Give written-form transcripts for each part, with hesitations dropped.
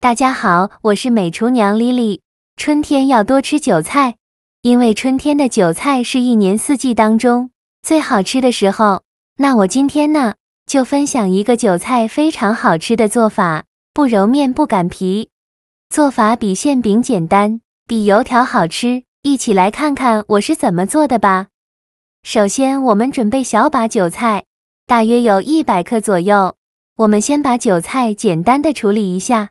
大家好，我是美厨娘 Lily。春天要多吃韭菜，因为春天的韭菜是一年四季当中最好吃的时候。那我今天呢，就分享一个韭菜非常好吃的做法，不揉面不擀皮。做法比馅饼简单，比油条好吃，一起来看看我是怎么做的吧。首先我们准备小把韭菜，大约有100克左右。我们先把韭菜简单的处理一下。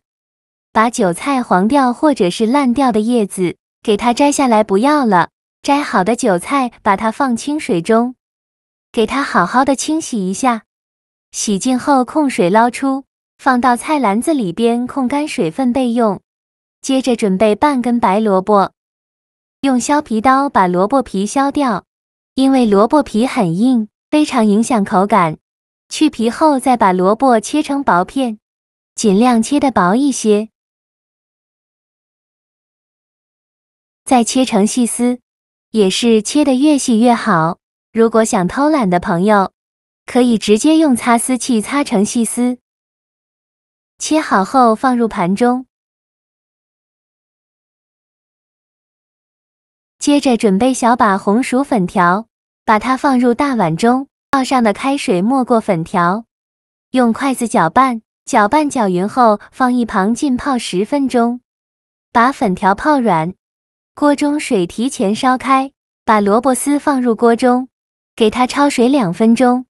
把韭菜黄掉或者是烂掉的叶子给它摘下来不要了，摘好的韭菜把它放清水中，给它好好的清洗一下，洗净后控水捞出，放到菜篮子里边控干水分备用。接着准备半根白萝卜，用削皮刀把萝卜皮削掉，因为萝卜皮很硬，非常影响口感。去皮后再把萝卜切成薄片，尽量切得薄一些。再切成细丝，也是切得越细越好。如果想偷懒的朋友，可以直接用擦丝器擦成细丝。切好后放入盘中。接着准备小把红薯粉条，把它放入大碗中，倒上的开水没过粉条，用筷子搅拌，搅匀后放一旁浸泡10分钟，把粉条泡软。锅中水提前烧开，把萝卜丝放入锅中，给它焯水2分钟，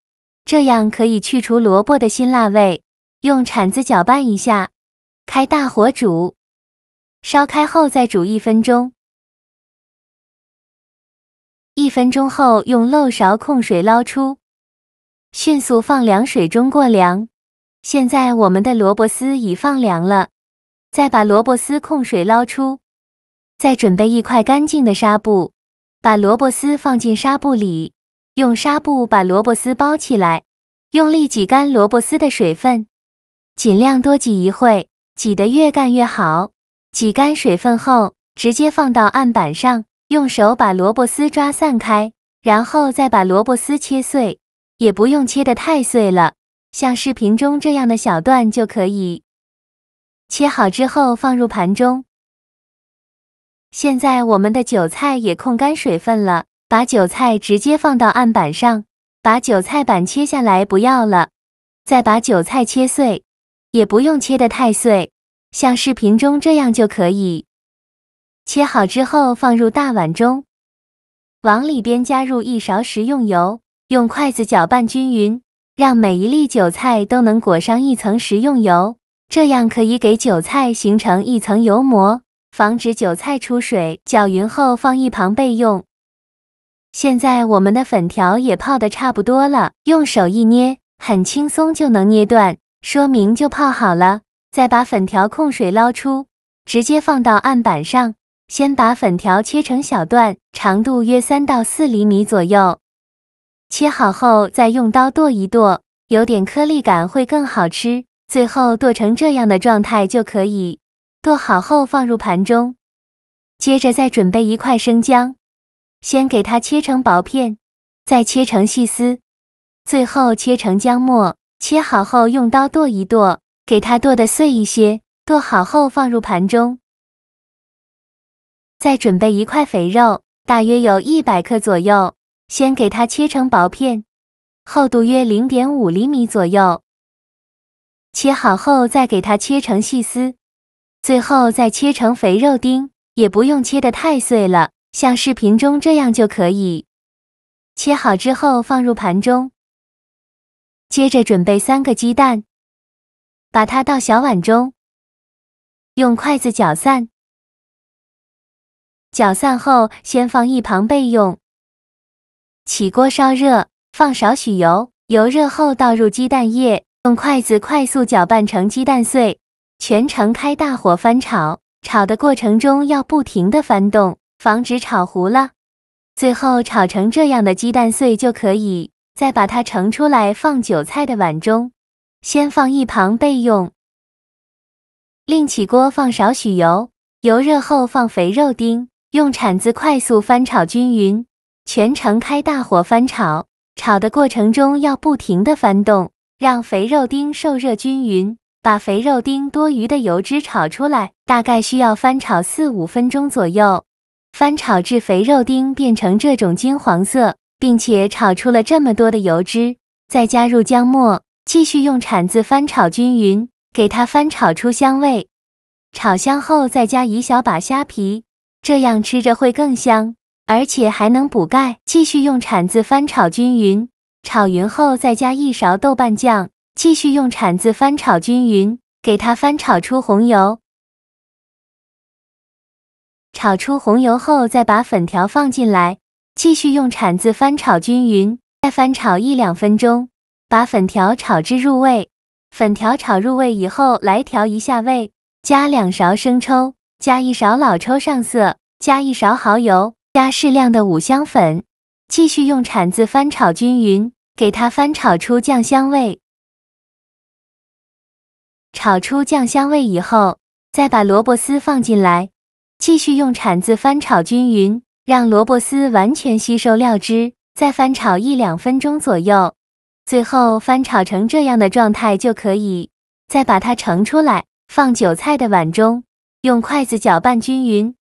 这样可以去除萝卜的辛辣味。用铲子搅拌一下，开大火煮，烧开后再煮1分钟。1分钟后用漏勺控水捞出，迅速放凉水中过凉。现在我们的萝卜丝已放凉了，再把萝卜丝控水捞出。再准备一块干净的纱布，把萝卜丝放进纱布里，用纱布把萝卜丝包起来，用力挤干萝卜丝的水分，尽量多挤一会，挤得越干越好。挤干水分后，直接放到案板上，用手把萝卜丝抓散开，然后再把萝卜丝切碎，也不用切得太碎了，像视频中这样的小段就可以。切好之后放入盘中。现在我们的韭菜也控干水分了，把韭菜直接放到案板上，把韭菜板切下来不要了，再把韭菜切碎，也不用切得太碎，像视频中这样就可以。切好之后放入大碗中，往里边加入1勺食用油，用筷子搅拌均匀，让每一粒韭菜都能裹上1层食用油，这样可以给韭菜形成1层油膜，防止韭菜出水。搅匀后放一旁备用。现在我们的粉条也泡得差不多了，用手一捏，很轻松就能捏断，说明就泡好了。再把粉条控水捞出，直接放到案板上，先把粉条切成小段，长度约3到4厘米左右。切好后再用刀剁一剁，有点颗粒感会更好吃，最后剁成这样的状态就可以。剁好后放入盘中，接着再准备1块生姜，先给它切成薄片，再切成细丝，最后切成姜末。切好后用刀剁一剁，给它剁得碎一些。剁好后放入盘中。再准备1块肥肉，大约有100克左右，先给它切成薄片，厚度约0.5厘米左右。切好后再给它切成细丝，最后再切成肥肉丁，也不用切得太碎了，像视频中这样就可以。切好之后放入盘中。接着准备3个鸡蛋，把它倒小碗中，用筷子搅散。搅散后先放一旁备用。起锅烧热，放少许油，油热后倒入鸡蛋液，用筷子快速搅拌成鸡蛋碎。全程开大火翻炒，炒的过程中要不停地翻动，防止炒糊了。最后炒成这样的鸡蛋碎就可以，再把它盛出来放韭菜的碗中，先放一旁备用。另起锅放少许油，油热后放肥肉丁，用铲子快速翻炒均匀，全程开大火翻炒，炒的过程中要不停地翻动，让肥肉丁受热均匀。把肥肉丁多余的油脂炒出来，大概需要翻炒4-5分钟左右。翻炒至肥肉丁变成这种金黄色，并且炒出了这么多的油脂，再加入姜末，继续用铲子翻炒均匀，给它翻炒出香味。炒香后再加一小把虾皮，这样吃着会更香，而且还能补钙。继续用铲子翻炒均匀，炒匀后再加1勺豆瓣酱，继续用铲子翻炒均匀，给它翻炒出红油。炒出红油后，再把粉条放进来，继续用铲子翻炒均匀，再翻炒1-2分钟，把粉条炒至入味。粉条炒入味以后，来调一下味，加2勺生抽，加1勺老抽上色，加1勺蚝油，加适量的五香粉，继续用铲子翻炒均匀，给它翻炒出酱香味。炒出酱香味以后，再把萝卜丝放进来，继续用铲子翻炒均匀，让萝卜丝完全吸收料汁，再翻炒1-2分钟左右。最后翻炒成这样的状态就可以，再把它盛出来，放韭菜的碗中，用筷子搅拌均匀，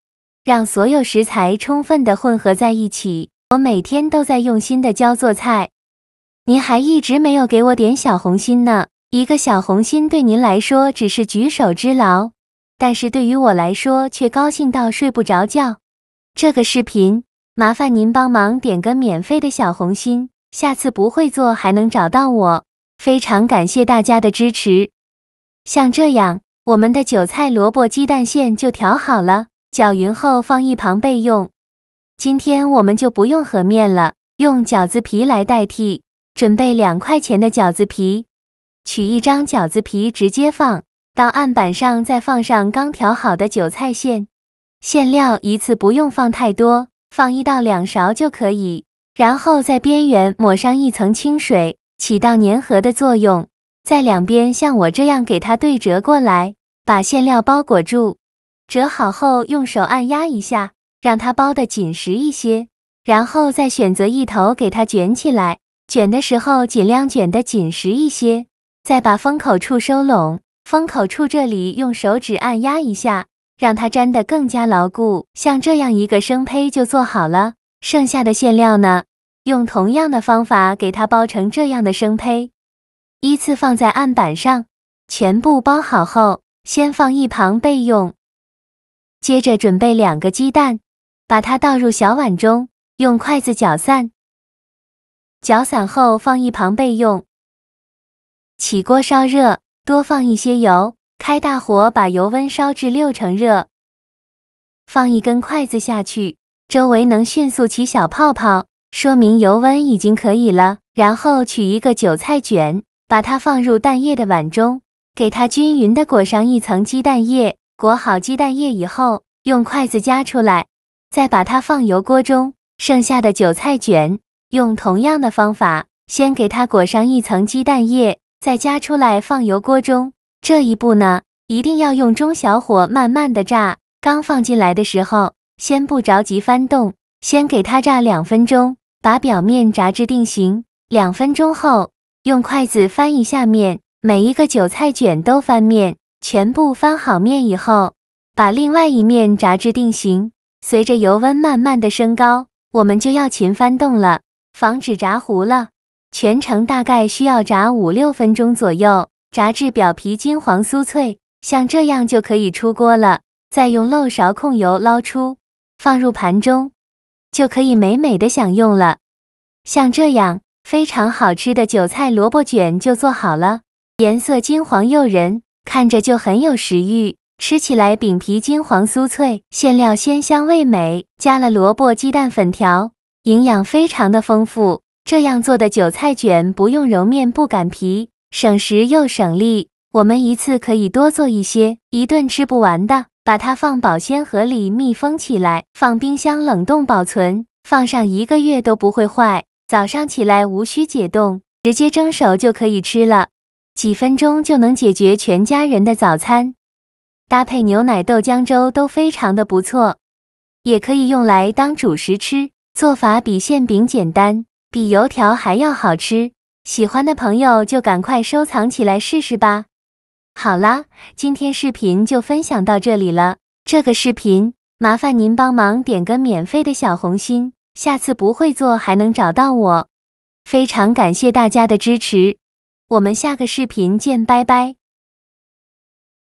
让所有食材充分的混合在一起。我每天都在用心的教做菜，您还一直没有给我点小红心呢。一个小红心对您来说只是举手之劳，但是对于我来说却高兴到睡不着觉。这个视频麻烦您帮忙点个免费的小红心，下次不会做还能找到我。非常感谢大家的支持。像这样，我们的韭菜萝卜鸡蛋馅就调好了，搅匀后放一旁备用。今天我们就不用和面了，用饺子皮来代替。准备2块钱的饺子皮，取一张饺子皮直接放到案板上，再放上刚调好的韭菜馅。馅料一次不用放太多，放1到2勺就可以。然后在边缘抹上一层清水，起到粘合的作用。在两边像我这样给它对折过来，把馅料包裹住。折好后用手按压一下，让它包得紧实一些。然后再选择一头给它卷起来，卷的时候尽量卷得紧实一些。再把封口处收拢，封口处这里用手指按压一下，让它粘得更加牢固。像这样一个生胚就做好了。剩下的馅料呢，用同样的方法给它包成这样的生胚，依次放在案板上。全部包好后，先放一旁备用。接着准备2个鸡蛋，把它倒入小碗中，用筷子搅散。搅散后放一旁备用。起锅烧热，多放一些油，开大火把油温烧至6成热。放一根筷子下去，周围能迅速起小泡泡，说明油温已经可以了。然后取一个韭菜卷，把它放入蛋液的碗中，给它均匀地裹上一层鸡蛋液。裹好鸡蛋液以后，用筷子夹出来，再把它放油锅中。剩下的韭菜卷，用同样的方法，先给它裹上一层鸡蛋液，再夹出来放油锅中。这一步呢，一定要用中小火慢慢的炸。刚放进来的时候，先不着急翻动，先给它炸2分钟，把表面炸至定型。2分钟后，用筷子翻一下面，每一个韭菜卷都翻面。全部翻好面以后，把另外一面炸至定型。随着油温慢慢的升高，我们就要勤翻动了，防止炸糊了。全程大概需要炸5-6分钟左右，炸至表皮金黄酥脆，像这样就可以出锅了。再用漏勺控油捞出，放入盘中，就可以美美的享用了。像这样非常好吃的韭菜萝卜卷就做好了，颜色金黄诱人，看着就很有食欲，吃起来饼皮金黄酥脆，馅料鲜香味美，加了萝卜鸡蛋粉条，营养非常的丰富。这样做的韭菜卷不用揉面不擀皮，省时又省力。我们一次可以多做一些，一顿吃不完的，把它放保鲜盒里密封起来，放冰箱冷冻保存，放上1个月都不会坏。早上起来无需解冻，直接蒸熟就可以吃了，几分钟就能解决全家人的早餐。搭配牛奶豆浆粥都非常的不错，也可以用来当主食吃。做法比馅饼简单，比油条还要好吃。喜欢的朋友就赶快收藏起来试试吧。好啦，今天视频就分享到这里了。这个视频麻烦您帮忙点个免费的小红心，下次不会做还能找到我。非常感谢大家的支持，我们下个视频见，拜拜。